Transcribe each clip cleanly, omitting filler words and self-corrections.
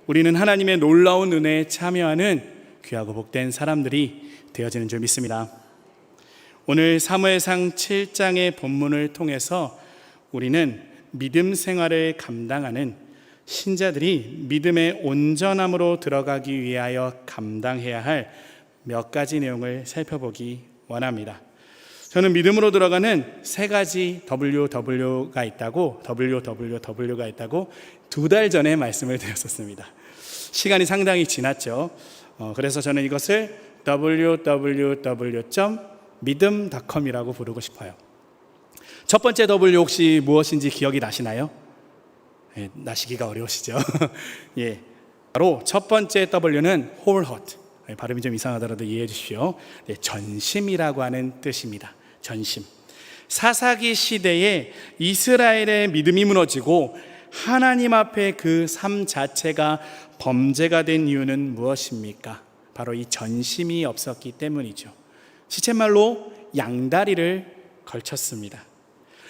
우리는 하나님의 놀라운 은혜에 참여하는 귀하고 복된 사람들이 되어지는 줄 믿습니다. 오늘 사무엘상 7장의 본문을 통해서 우리는 믿음 생활을 감당하는 신자들이 믿음의 온전함으로 들어가기 위하여 감당해야 할 몇 가지 내용을 살펴보기 원합니다. 저는 믿음으로 들어가는 세 가지 WW가 있다고 2달 전에 말씀을 드렸었습니다. 시간이 상당히 지났죠. 그래서 저는 이것을 www.믿음.com이라고 부르고 싶어요. 첫 번째 W 혹시 무엇인지 기억이 나시나요? 네, 나시기가 어려우시죠? 예, 바로 첫 번째 W는 whole heart. 발음이 좀 이상하더라도 이해해 주십시오. 네, 전심이라고 하는 뜻입니다. 전심. 사사기 시대에 이스라엘의 믿음이 무너지고 하나님 앞에 그 삶 자체가 범죄가 된 이유는 무엇입니까? 바로 이 전심이 없었기 때문이죠. 시쳇말로 양다리를 걸쳤습니다.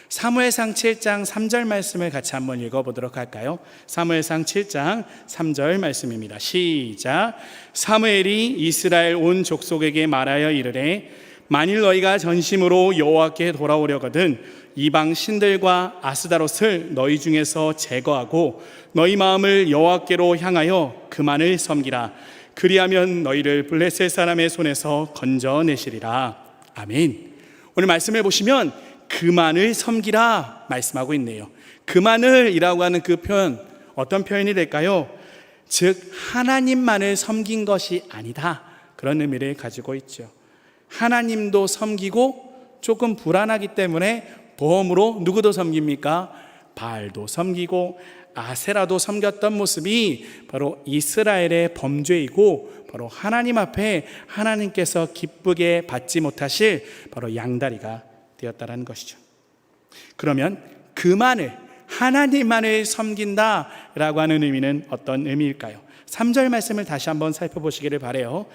사무엘상 7장 3절 말씀을 같이 한번 읽어보도록 할까요? 사무엘상 7장 3절 말씀입니다. 시작. 사무엘이 이스라엘 온 족속에게 말하여 이르되 만일 너희가 전심으로 여호와께 돌아오려거든 이방 신들과 아스다롯을 너희 중에서 제거하고 너희 마음을 여호와께로 향하여 그만을 섬기라. 그리하면 너희를 블레셋 사람의 손에서 건져내시리라. 아멘. 오늘 말씀을 보시면 그만을 섬기라 말씀하고 있네요. 그만을이라고 하는 그 표현, 어떤 표현이 될까요? 즉 하나님만을 섬긴 것이 아니다, 그런 의미를 가지고 있죠. 하나님도 섬기고 조금 불안하기 때문에 보험으로 누구도 섬깁니까? 바알도 섬기고 아세라도 섬겼던 모습이 바로 이스라엘의 범죄이고, 바로 하나님 앞에 하나님께서 기쁘게 받지 못하실 바로 양다리가 되었다라는 것이죠. 그러면 그만을, 하나님만을 섬긴다라고 하는 의미는 어떤 의미일까요? 3절 말씀을 다시 한번 살펴보시기를 바라요.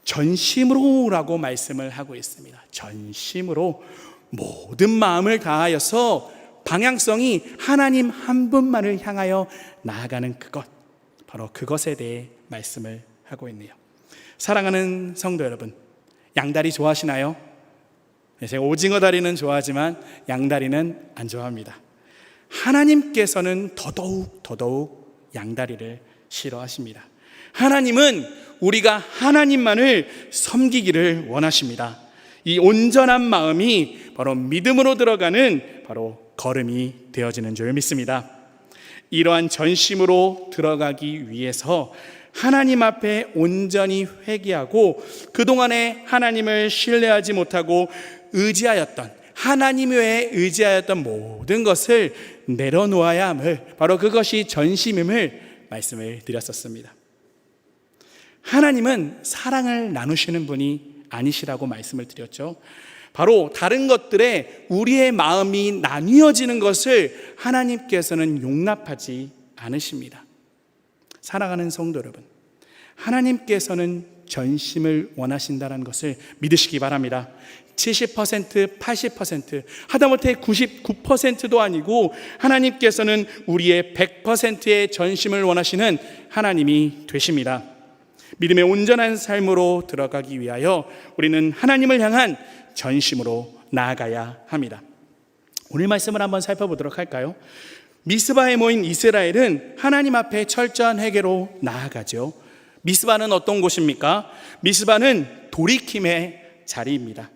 전심으로라고 말씀을 하고 있습니다. 전심으로 모든 마음을 다하여서 방향성이 하나님 한 분만을 향하여 나아가는 그것, 바로 그것에 대해 말씀을 하고 있네요. 사랑하는 성도 여러분, 양다리 좋아하시나요? 제가 오징어 다리는 좋아하지만 양다리는 안 좋아합니다. 하나님께서는 더더욱 양다리를 싫어하십니다. 하나님은 우리가 하나님만을 섬기기를 원하십니다. 이 온전한 마음이 바로 믿음으로 들어가는 바로 걸음이 되어지는 줄 믿습니다. 이러한 전심으로 들어가기 위해서 하나님 앞에 온전히 회개하고 그동안에 하나님을 신뢰하지 못하고 의지하였던, 하나님 외에 의지하였던 모든 것을 내려놓아야 함을, 바로 그것이 전심임을 말씀을 드렸었습니다. 하나님은 사랑을 나누시는 분이 아니시라고 말씀을 드렸죠. 바로 다른 것들에 우리의 마음이 나뉘어지는 것을 하나님께서는 용납하지 않으십니다. 사랑하는 성도 여러분, 하나님께서는 전심을 원하신다는 것을 믿으시기 바랍니다. 70%, 80%, 하다못해 99%도 아니고 하나님께서는 우리의 100%의 전심을 원하시는 하나님이 되십니다. 믿음의 온전한 삶으로 들어가기 위하여 우리는 하나님을 향한 전심으로 나아가야 합니다. 오늘 말씀을 한번 살펴보도록 할까요? 미스바에 모인 이스라엘은 하나님 앞에 철저한 회개로 나아가죠. 미스바는 어떤 곳입니까? 미스바는 돌이킴의 자리입니다.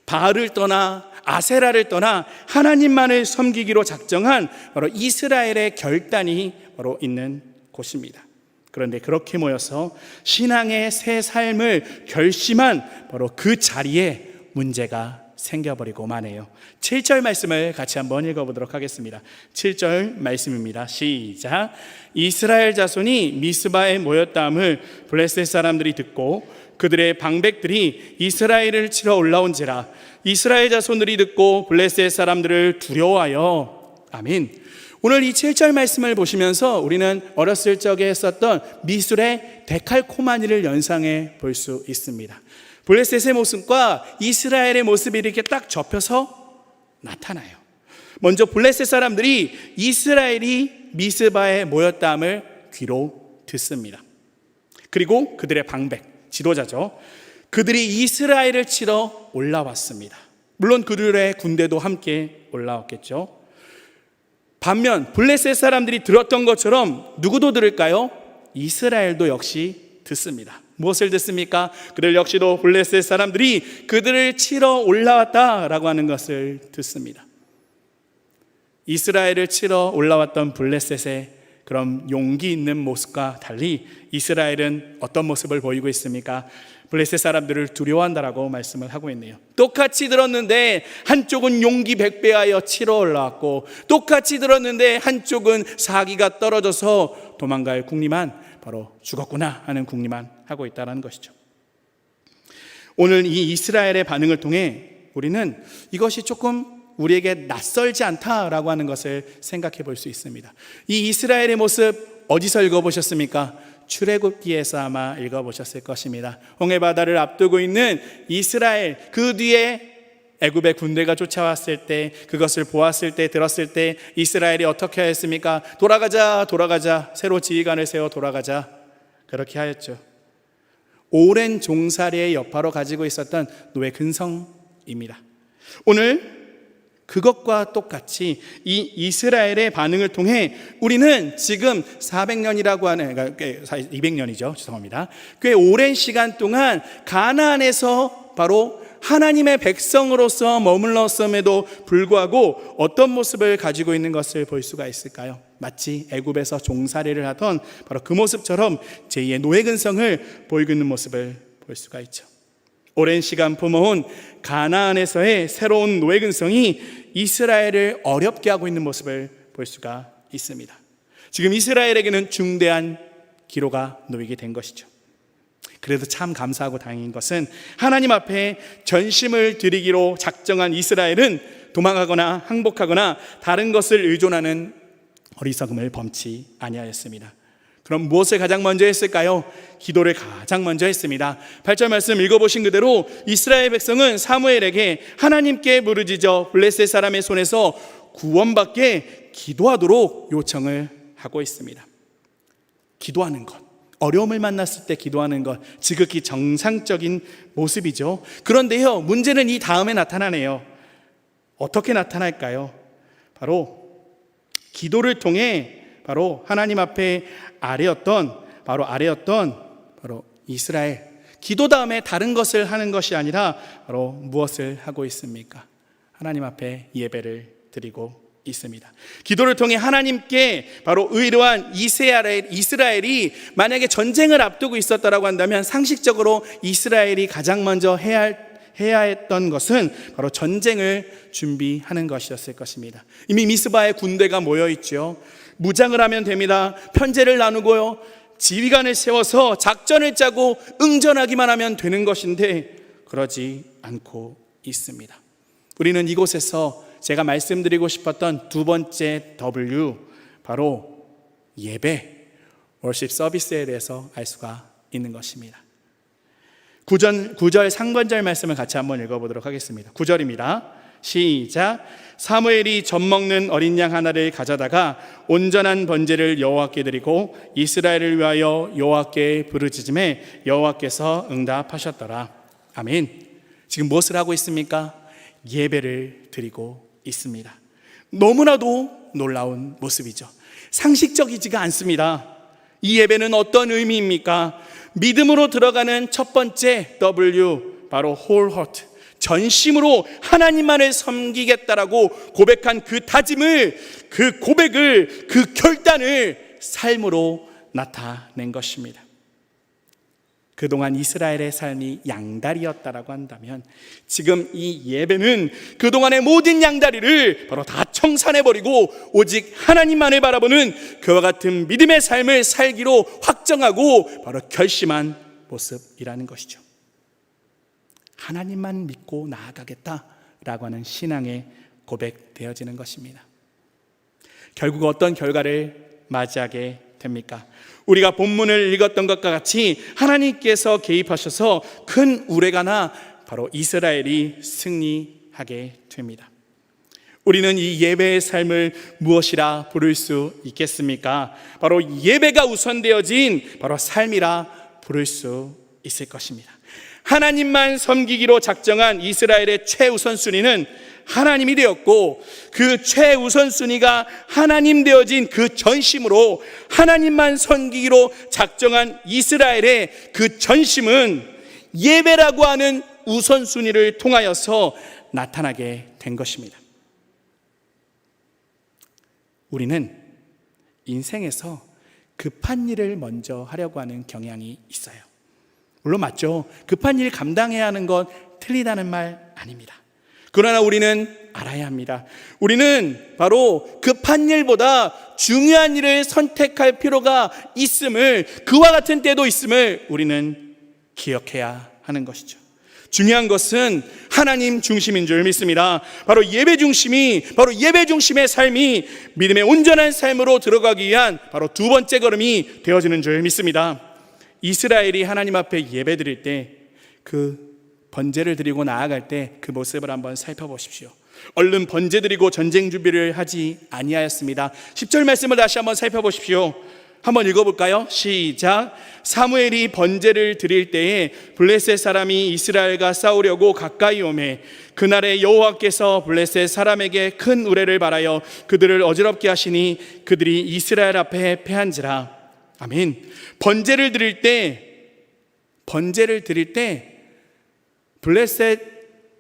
바알을 떠나 아세라를 떠나 하나님만을 섬기기로 작정한 바로 이스라엘의 결단이 바로 있는 곳입니다. 그런데 그렇게 모여서 신앙의 새 삶을 결심한 바로 그 자리에 문제가 생겨버리고 마네요. 7절 말씀을 같이 한번 읽어보도록 하겠습니다. 7절 말씀입니다. 시작. 이스라엘 자손이 미스바에 모였다함을 블레셋 사람들이 듣고 그들의 방백들이 이스라엘을 치러 올라온지라. 이스라엘 자손들이 듣고 블레셋 사람들을 두려워하여. 아멘. 오늘 이 7절 말씀을 보시면서 우리는 어렸을 적에 했었던 미술의 데칼코마니를 연상해 볼 수 있습니다. 블레셋의 모습과 이스라엘의 모습이 이렇게 딱 접혀서 나타나요. 먼저 블레셋 사람들이 이스라엘이 미스바에 모였다함을 귀로 듣습니다. 그리고 그들의 방백, 지도자죠. 그들이 이스라엘을 치러 올라왔습니다. 물론 그들의 군대도 함께 올라왔겠죠. 반면 블레셋 사람들이 들었던 것처럼 누구도 들을까요? 이스라엘도 역시 듣습니다. 무엇을 듣습니까? 그들 역시도 블레셋 사람들이 그들을 치러 올라왔다라고 하는 것을 듣습니다. 이스라엘을 치러 올라왔던 블레셋의 그런 용기 있는 모습과 달리 이스라엘은 어떤 모습을 보이고 있습니까? 블레셋 사람들을 두려워한다라고 말씀을 하고 있네요. 똑같이 들었는데 한쪽은 용기 백배하여 치러 올라왔고, 똑같이 들었는데 한쪽은 사기가 떨어져서 도망갈 궁리만, 바로 죽었구나 하는 궁리만 하고 있다는 것이죠. 오늘 이 이스라엘의 반응을 통해 우리는 이것이 조금 우리에게 낯설지 않다라고 하는 것을 생각해 볼 수 있습니다. 이 이스라엘의 모습 어디서 읽어보셨습니까? 출애굽기에서 아마 읽어보셨을 것입니다. 홍해바다를 앞두고 있는 이스라엘, 그 뒤에 애굽의 군대가 쫓아왔을 때, 그것을 보았을 때, 들었을 때 이스라엘이 어떻게 하였습니까? 돌아가자, 새로 지휘관을 세워 돌아가자, 그렇게 하였죠. 오랜 종살이의 여파로 가지고 있었던 노예 근성입니다. 오늘 그것과 똑같이 이 이스라엘의 반응을 통해 우리는 지금 400년이라고 하는, 그러니까 200년이죠. 죄송합니다. 꽤 오랜 시간 동안 가나안에서 바로 하나님의 백성으로서 머물렀음에도 불구하고 어떤 모습을 가지고 있는 것을 볼 수가 있을까요? 마치 애굽에서 종살이를 하던 바로 그 모습처럼 제2의 노예 근성을 보이고 있는 모습을 볼 수가 있죠. 오랜 시간 품어온 가나안에서의 새로운 노예 근성이 이스라엘을 어렵게 하고 있는 모습을 볼 수가 있습니다. 지금 이스라엘에게는 중대한 기로가 놓이게 된 것이죠. 그래도 참 감사하고 다행인 것은 하나님 앞에 전심을 드리기로 작정한 이스라엘은 도망하거나 항복하거나 다른 것을 의존하는 어리석음을 범치 아니하였습니다. 그럼 무엇을 가장 먼저 했을까요? 기도를 가장 먼저 했습니다. 8절 말씀 읽어보신 그대로 이스라엘 백성은 사무엘에게 하나님께 부르짖어 블레셋 사람의 손에서 구원받게 기도하도록 요청을 하고 있습니다. 기도하는 것, 어려움을 만났을 때 기도하는 것, 지극히 정상적인 모습이죠. 그런데요, 문제는 이 다음에 나타나네요. 어떻게 나타날까요? 바로 기도를 통해 바로 하나님 앞에 아뢰었던 바로 이스라엘, 기도 다음에 다른 것을 하는 것이 아니라 바로 무엇을 하고 있습니까? 하나님 앞에 예배를 드리고 있습니다. 기도를 통해 하나님께 바로 의로한 이스라엘이 만약에 전쟁을 앞두고 있었다라고 한다면 상식적으로 이스라엘이 가장 먼저 해야 했던 것은 바로 전쟁을 준비하는 것이었을 것입니다. 이미 미스바에 군대가 모여 있죠. 무장을 하면 됩니다. 편제를 나누고요, 지휘관을 세워서 작전을 짜고 응전하기만 하면 되는 것인데 그러지 않고 있습니다. 우리는 이곳에서 제가 말씀드리고 싶었던 두 번째 W, 바로 예배, 월십 서비스에 대해서 알 수가 있는 것입니다. 9절 상반절 말씀을 같이 한번 읽어보도록 하겠습니다. 9절입니다. 시작. 사무엘이 젖 먹는 어린 양 하나를 가져다가 온전한 번제를 여호와께 드리고 이스라엘을 위하여 여호와께 부르짖음에 여호와께서 응답하셨더라. 아멘. 지금 무엇을 하고 있습니까? 예배를 드리고 있습니다. 너무나도 놀라운 모습이죠. 상식적이지가 않습니다. 이 예배는 어떤 의미입니까? 믿음으로 들어가는 첫 번째 W, 바로 whole heart, 전심으로 하나님만을 섬기겠다라고 고백한 그 다짐을, 그 고백을, 그 결단을 삶으로 나타낸 것입니다. 그동안 이스라엘의 삶이 양다리였다라고 한다면 지금 이 예배는 그동안의 모든 양다리를 바로 다 청산해버리고 오직 하나님만을 바라보는 그와 같은 믿음의 삶을 살기로 확정하고 바로 결심한 모습이라는 것이죠. 하나님만 믿고 나아가겠다라고 하는 신앙의 고백되어지는 것입니다. 결국 어떤 결과를 맞이하게 됩니까? 우리가 본문을 읽었던 것과 같이 하나님께서 개입하셔서 큰 우레가 나 바로 이스라엘이 승리하게 됩니다. 우리는 이 예배의 삶을 무엇이라 부를 수 있겠습니까? 바로 예배가 우선되어진 바로 삶이라 부를 수 있을 것입니다. 하나님만 섬기기로 작정한 이스라엘의 최우선순위는 하나님이 되었고, 그 최우선순위가 하나님 되어진 그 전심으로 하나님만 섬기기로 작정한 이스라엘의 그 전심은 예배라고 하는 우선순위를 통하여서 나타나게 된 것입니다. 우리는 인생에서 급한 일을 먼저 하려고 하는 경향이 있어요. 물론 맞죠. 급한 일 감당해야 하는 건 틀리다는 말 아닙니다. 그러나 우리는 알아야 합니다. 우리는 바로 급한 일보다 중요한 일을 선택할 필요가 있음을, 그와 같은 때도 있음을 우리는 기억해야 하는 것이죠. 중요한 것은 하나님 중심인 줄 믿습니다. 바로 예배 중심의 삶이 믿음의 온전한 삶으로 들어가기 위한 바로 두 번째 걸음이 되어지는 줄 믿습니다. 이스라엘이 하나님 앞에 예배 드릴 때, 그 번제를 드리고 나아갈 때 그 모습을 한번 살펴보십시오. 얼른 번제 드리고 전쟁 준비를 하지 아니하였습니다. 10절 말씀을 다시 한번 살펴보십시오. 한번 읽어볼까요? 시작. 사무엘이 번제를 드릴 때에 블레셋 사람이 이스라엘과 싸우려고 가까이 오매 그날에 여호와께서 블레셋 사람에게 큰 우레를 발하여 그들을 어지럽게 하시니 그들이 이스라엘 앞에 패한지라. 아멘. 번제를 드릴 때 블레셋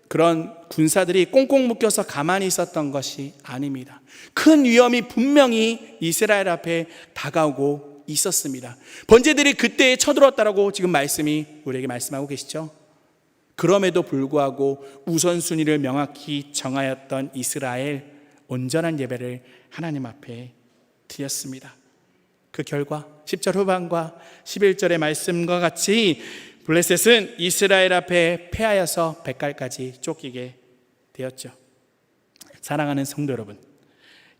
그런 군사들이 꽁꽁 묶여서 가만히 있었던 것이 아닙니다. 큰 위험이 분명히 이스라엘 앞에 다가오고 있었습니다. 번제들이 그때에 쳐들었다라고 지금 말씀이 우리에게 말씀하고 계시죠. 그럼에도 불구하고 우선순위를 명확히 정하였던 이스라엘, 온전한 예배를 하나님 앞에 드렸습니다. 그 결과 10절 후반과 11절의 말씀과 같이 블레셋은 이스라엘 앞에 패하여서 백갈까지 쫓기게 되었죠. 사랑하는 성도 여러분,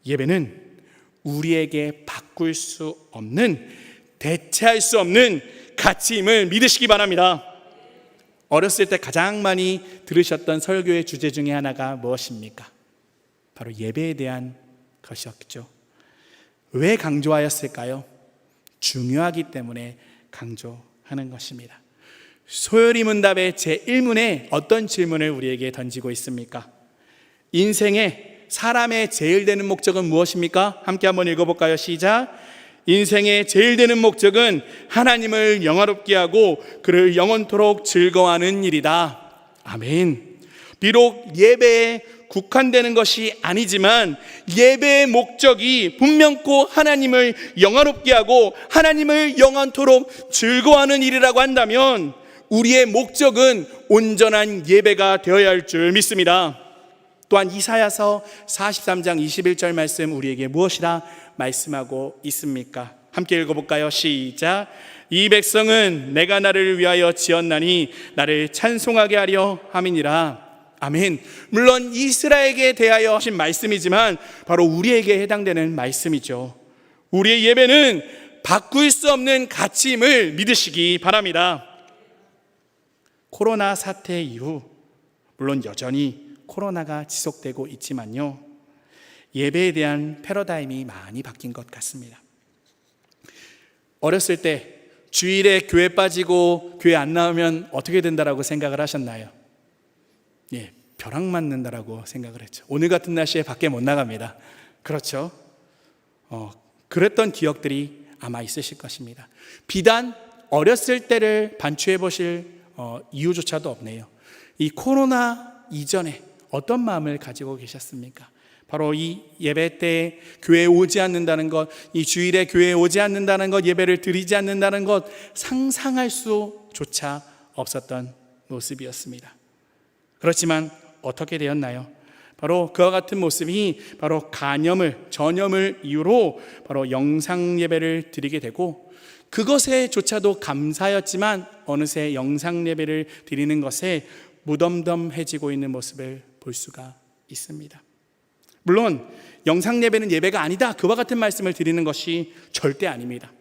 예배는 우리에게 바꿀 수 없는, 대체할 수 없는 가치임을 믿으시기 바랍니다. 어렸을 때 가장 많이 들으셨던 설교의 주제 중에 하나가 무엇입니까? 바로 예배에 대한 것이었죠. 왜 강조하였을까요? 중요하기 때문에 강조하는 것입니다. 소요리 문답의 제1문에 어떤 질문을 우리에게 던지고 있습니까? 인생의, 사람의 제일 되는 목적은 무엇입니까? 함께 한번 읽어볼까요? 시작. 인생의 제일 되는 목적은 하나님을 영화롭게 하고 그를 영원토록 즐거워하는 일이다. 아멘. 비록 예배에 국한되는 것이 아니지만 예배의 목적이 분명코 하나님을 영화롭게 하고 하나님을 영원토록 즐거워하는 일이라고 한다면 우리의 목적은 온전한 예배가 되어야 할 줄 믿습니다. 또한 이사야서 43장 21절 말씀 우리에게 무엇이라 말씀하고 있습니까? 함께 읽어볼까요? 시작. 이 백성은 내가 나를 위하여 지었나니 나를 찬송하게 하려 함이니라. 아멘. 물론 이스라엘에게 대하여 하신 말씀이지만 바로 우리에게 해당되는 말씀이죠. 우리의 예배는 바꿀 수 없는 가치임을 믿으시기 바랍니다. 코로나 사태 이후 물론 여전히 코로나가 지속되고 있지만요, 예배에 대한 패러다임이 많이 바뀐 것 같습니다. 어렸을 때 주일에 교회 빠지고 교회 안 나오면 어떻게 된다라고 생각을 하셨나요? 예, 벼락 맞는다라고 생각을 했죠. 오늘 같은 날씨에 밖에 못 나갑니다. 그렇죠? 그랬던 기억들이 아마 있으실 것입니다. 비단 어렸을 때를 반추해 보실 이유조차도 없네요. 이 코로나 이전에 어떤 마음을 가지고 계셨습니까? 바로 이 예배 때 교회에 오지 않는다는 것, 이 주일에 교회에 오지 않는다는 것, 예배를 드리지 않는다는 것, 상상할 수조차 없었던 모습이었습니다. 그렇지만 어떻게 되었나요? 바로 그와 같은 모습이 바로 전염을 이유로 바로 영상 예배를 드리게 되고, 그것에조차도 감사였지만 어느새 영상 예배를 드리는 것에 무덤덤해지고 있는 모습을 볼 수가 있습니다. 물론 영상 예배는 예배가 아니다, 그와 같은 말씀을 드리는 것이 절대 아닙니다.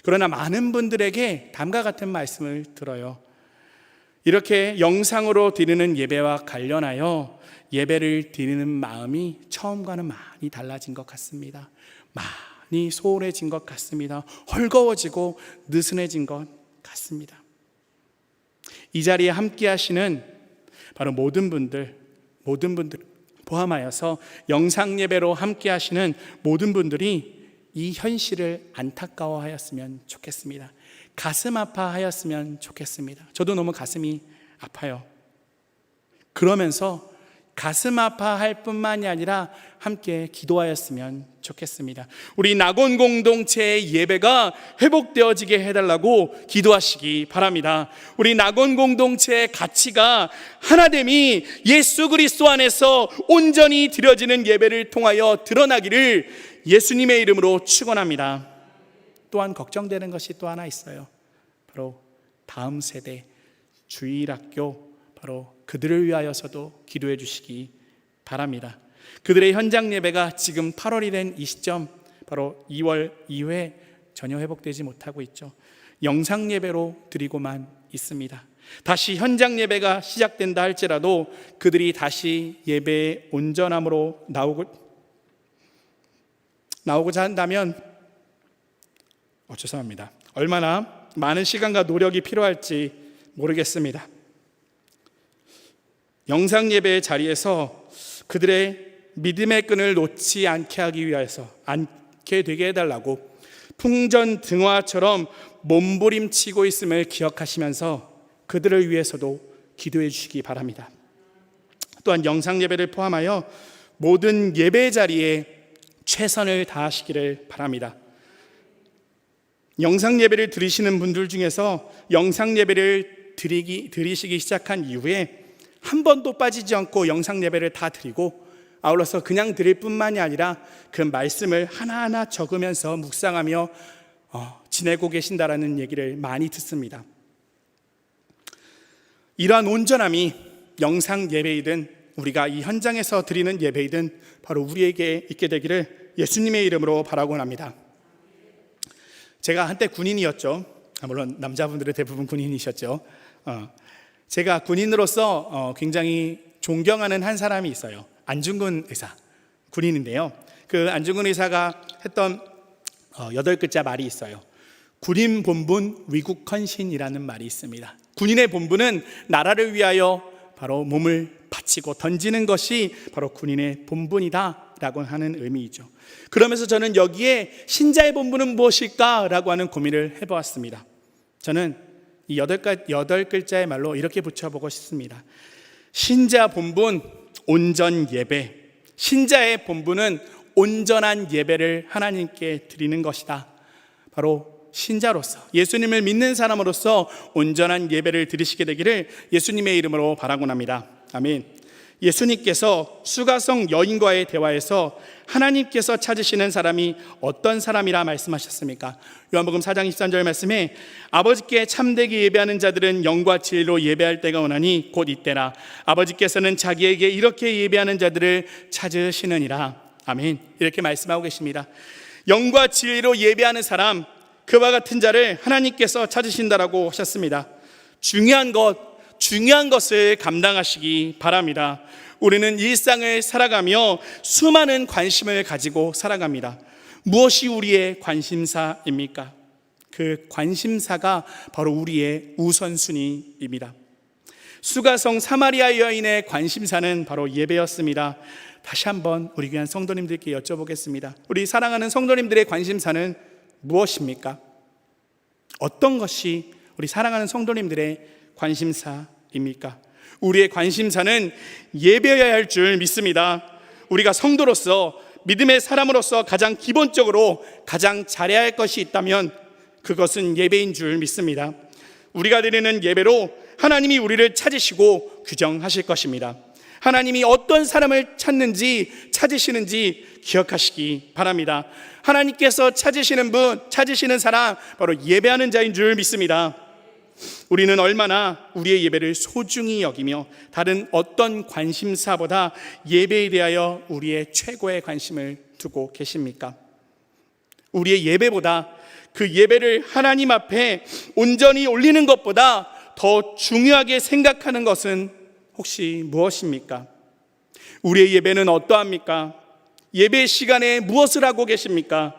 그러나 많은 분들에게 다음과 같은 말씀을 들어요. 이렇게 영상으로 드리는 예배와 관련하여 예배를 드리는 마음이 처음과는 많이 달라진 것 같습니다. 많이 소홀해진 것 같습니다. 헐거워지고 느슨해진 것 같습니다. 이 자리에 함께 하시는 바로 모든 분들 포함하여서 영상 예배로 함께 하시는 모든 분들이 이 현실을 안타까워하였으면 좋겠습니다. 가슴 아파하였으면 좋겠습니다. 저도 너무 가슴이 아파요. 그러면서 가슴 아파할 뿐만이 아니라 함께 기도하였으면 좋겠습니다. 우리 낙원 공동체의 예배가 회복되어지게 해달라고 기도하시기 바랍니다. 우리 낙원 공동체의 가치가 하나됨이 예수 그리스도 안에서 온전히 드려지는 예배를 통하여 드러나기를 예수님의 이름으로 축원합니다. 또한 걱정되는 것이 또 하나 있어요. 바로 다음 세대 주일학교, 바로 그들을 위하여서도 기도해 주시기 바랍니다. 그들의 현장 예배가 지금 8월이 된 이 시점, 바로 2월 이후에 전혀 회복되지 못하고 있죠. 영상 예배로 드리고만 있습니다. 다시 현장 예배가 시작된다 할지라도 그들이 다시 예배의 온전함으로 나오고자 한다면 죄송합니다. 얼마나 많은 시간과 노력이 필요할지 모르겠습니다. 영상 예배의 자리에서 그들의 믿음의 끈을 놓지 않게 하기 위해서, 않게 되게 해달라고 풍전등화처럼 몸부림치고 있음을 기억하시면서 그들을 위해서도 기도해 주시기 바랍니다. 또한 영상 예배를 포함하여 모든 예배 자리에 최선을 다하시기를 바랍니다. 영상 예배를 드리시는 분들 중에서 영상 예배를 드리시기 시작한 이후에 한 번도 빠지지 않고 영상 예배를 다 드리고 아울러서 그냥 드릴 뿐만이 아니라 그 말씀을 하나하나 적으면서 묵상하며 지내고 계신다라는 얘기를 많이 듣습니다. 이러한 온전함이 영상 예배이든 우리가 이 현장에서 드리는 예배이든 바로 우리에게 있게 되기를 예수님의 이름으로 바라곤 합니다. 제가 한때 군인이었죠. 물론 남자분들은 대부분 군인이셨죠. 제가 군인으로서 굉장히 존경하는 한 사람이 있어요. 안중근 의사, 군인인데요. 그 안중근 의사가 했던 8글자 말이 있어요. 군인 본분 위국 헌신이라는 말이 있습니다. 군인의 본분은 나라를 위하여 바로 몸을 바치고 던지는 것이 바로 군인의 본분이다 라고 하는 의미이죠. 그러면서 저는 여기에 신자의 본분은 무엇일까 라고 하는 고민을 해보았습니다. 저는 이 8글자의 말로 이렇게 붙여보고 싶습니다. 신자 본분 온전 예배. 신자의 본분은 온전한 예배를 하나님께 드리는 것이다. 바로 신자로서, 예수님을 믿는 사람으로서 온전한 예배를 드리시게 되기를 예수님의 이름으로 바라곤 합니다. 아멘. 예수님께서 수가성 여인과의 대화에서 하나님께서 찾으시는 사람이 어떤 사람이라 말씀하셨습니까? 요한복음 4장 23절 말씀에 아버지께 참되게 예배하는 자들은 영과 진리로 예배할 때가 오나니 곧 이때라. 아버지께서는 자기에게 이렇게 예배하는 자들을 찾으시느니라. 아멘. 이렇게 말씀하고 계십니다. 영과 진리로 예배하는 사람, 그와 같은 자를 하나님께서 찾으신다라고 하셨습니다. 중요한 것을 감당하시기 바랍니다. 우리는 일상을 살아가며 수많은 관심을 가지고 살아갑니다. 무엇이 우리의 관심사입니까? 그 관심사가 바로 우리의 우선순위입니다. 수가성 사마리아 여인의 관심사는 바로 예배였습니다. 다시 한번 우리 귀한 성도님들께 여쭤보겠습니다. 우리 사랑하는 성도님들의 관심사는 무엇입니까? 어떤 것이 우리 사랑하는 성도님들의 관심사입니까? 우리의 관심사는 예배여야 할 줄 믿습니다. 우리가 성도로서, 믿음의 사람으로서 가장 기본적으로 가장 잘해야 할 것이 있다면 그것은 예배인 줄 믿습니다. 우리가 드리는 예배로 하나님이 우리를 찾으시고 규정하실 것입니다. 하나님이 어떤 사람을 찾으시는지 기억하시기 바랍니다. 하나님께서 찾으시는 사람, 바로 예배하는 자인 줄 믿습니다. 우리는 얼마나 우리의 예배를 소중히 여기며 다른 어떤 관심사보다 예배에 대하여 우리의 최고의 관심을 두고 계십니까? 우리의 예배보다, 그 예배를 하나님 앞에 온전히 올리는 것보다 더 중요하게 생각하는 것은 혹시 무엇입니까? 우리의 예배는 어떠합니까? 예배 시간에 무엇을 하고 계십니까?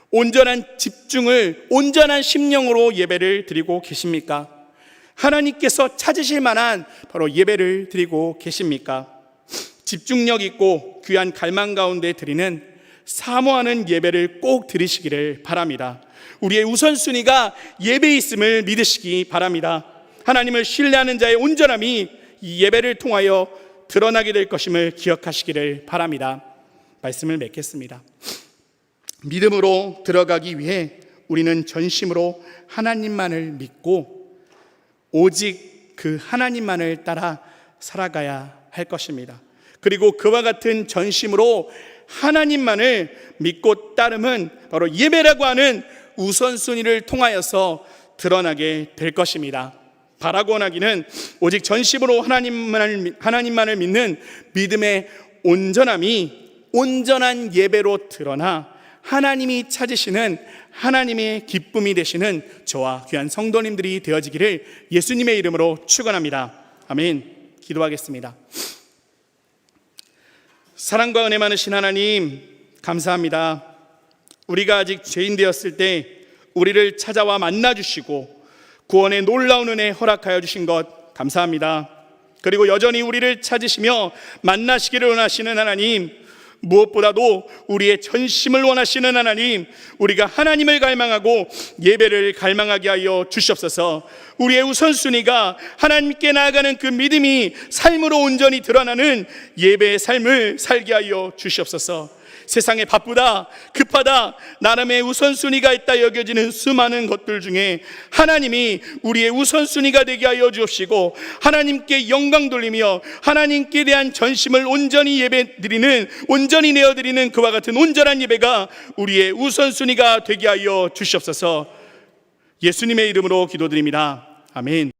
온전한 집중을, 온전한 심령으로 예배를 드리고 계십니까? 하나님께서 찾으실 만한 바로 예배를 드리고 계십니까? 집중력 있고 귀한 갈망 가운데 드리는 사모하는 예배를 꼭 드리시기를 바랍니다. 우리의 우선순위가 예배에 있음을 믿으시기 바랍니다. 하나님을 신뢰하는 자의 온전함이 이 예배를 통하여 드러나게 될 것임을 기억하시기를 바랍니다. 말씀을 맺겠습니다. 믿음으로 들어가기 위해 우리는 전심으로 하나님만을 믿고 오직 그 하나님만을 따라 살아가야 할 것입니다. 그리고 그와 같은 전심으로 하나님만을 믿고 따름은 바로 예배라고 하는 우선순위를 통하여서 드러나게 될 것입니다. 바라고 원하기는 오직 전심으로 하나님만을 믿는 믿음의 온전함이 온전한 예배로 드러나 하나님이 찾으시는 하나님의 기쁨이 되시는 저와 귀한 성도님들이 되어지기를 예수님의 이름으로 축원합니다. 아멘. 기도하겠습니다. 사랑과 은혜 많으신 하나님, 감사합니다. 우리가 아직 죄인 되었을 때 우리를 찾아와 만나주시고 구원의 놀라운 은혜 허락하여 주신 것 감사합니다. 그리고 여전히 우리를 찾으시며 만나시기를 원하시는 하나님, 무엇보다도 우리의 전심을 원하시는 하나님, 우리가 하나님을 갈망하고 예배를 갈망하게 하여 주시옵소서. 우리의 우선순위가 하나님께 나아가는 그 믿음이 삶으로 온전히 드러나는 예배의 삶을 살게 하여 주시옵소서. 세상에 바쁘다, 급하다, 나름의 우선순위가 있다 여겨지는 수많은 것들 중에 하나님이 우리의 우선순위가 되게 하여 주옵시고 하나님께 영광 돌리며 하나님께 대한 전심을 온전히 예배드리는, 온전히 내어드리는 그와 같은 온전한 예배가 우리의 우선순위가 되게 하여 주시옵소서. 예수님의 이름으로 기도드립니다. 아멘.